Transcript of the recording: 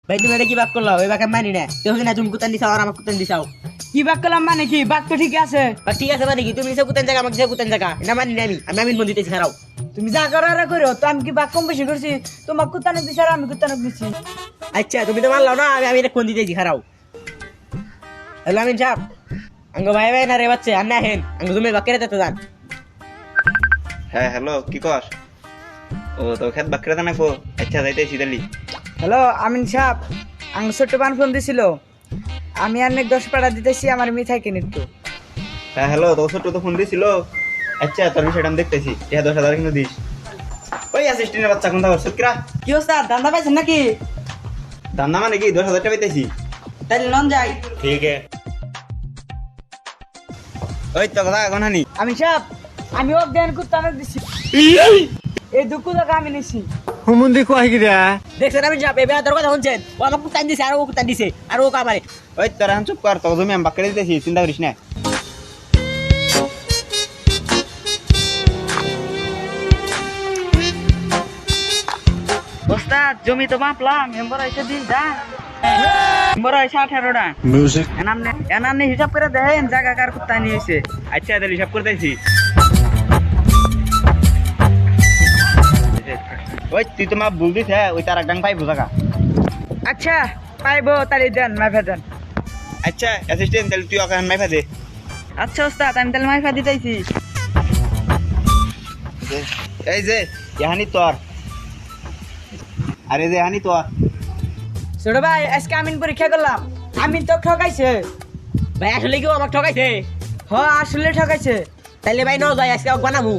ভাই তুমি এটা কি বাক করলাও? ওই বাকে মানি না। তুমি না তুমি কুতান দিছাও আর আমাকে কুতান দিছাও। কি বাক করলাম মানে কি? বাক তো ঠিক আছে। বা ঠিক আছে মানে কি? তুমি দিছাও কুতান জায়গা, আমাকে দিছাও কুতান জায়গা। না মানি না আমি আমিন বন্ধ দিতেছি খারাও। তুমি যা করো আর করো, তো আমি কি বাক কম বেশি করছি? তোমার কুত্তানক দিছি আর আমি কুত্তানক দিছি। আচ্ছা তুমি তো মানলাও না, আমি এটা কোন দিতেছি খারাও। হ্যালো আমিন সাহেব, আঙ্গ ভাই ভাই না রে বাচ্চা আর না হেন আঙ্গ তুমি বাকেরে যেতে যান। হ্যাঁ হ্যালো, কি কর? ও তো খেত বাকরে না কো। আচ্ছা যাইতেছি দিল্লি। হ্যালো আমিন সাহেব, আঙ্গ ছোট্ট বান ফোন দিছিল। আমি অনেক 10 টাকা দিতেছি আমার মিঠাই কিনে একটু। হ্যাঁ হ্যালো, তো ছোট তো ফোন দিছিল। আচ্ছা তোর বিষয়টা আমি দেখতেছি। 10,000 কিন্তু দিস। ওই অ্যাসিস্ট্যান্টের বাচ্চা কোনটা করছ কিরা? কি ওস্তাদ দান্দা পাইছেন নাকি? দান্না মানে কি? 10,000 টাকা পাইতেছি। তাইলে লন যাই। ঠিক আছে। ওই তো কথা এখন হানি। আমিন সাহেব, আমি ওক দেন কুত্তানক দিছি। এই দুঃখ টাকা আমি নিছি। হুমুন্দি কয় কি রে? দেখছেন আমিন সাহেব, এই বেয়াদর কথা শুনছেন? ও আমাকে কুতান দিছে আর ও কুতান দিছে আর ও কামারে। ওই তোরা এখন চুপ কর, তো জমি আমি বাকরে দিতেছি, চিন্তা করিস না। ওস্তাদ জমি তো মাপলাম, মেম্বার এসে দিন দা। মেম্বার এসে 18টা। মিউজিক এনামনে হিসাব করে দেখেন জায়গা কার কুত্তা নিয়েছে। আচ্ছা তাহলে হিসাব করতেছি। ওই তুই তো মা ভুল দিস, হ্যাঁ ওই তার একডাং পাইবো জায়গা। আচ্ছা পাইবো, তাহলে দেন মাইফা দেন। আচ্ছা অ্যাসিস্ট্যান্ট, তাহলে তুই ওকে মাইফা দে। আচ্ছা ওস্তাদ, আমি তাহলে মাইফা দিতেছি। এই যে এহানি তোর, আরে যে এহানি তোর। ছোট ভাই আজকে আমিন পরীক্ষা করলাম, আমিন তো ঠকাইছে। ভাই আসলে কি ও আমাকে ঠকাইছে? হ আসলে ঠকাইছে। তাইলে ভাই নাও যাই আজকে বানামু।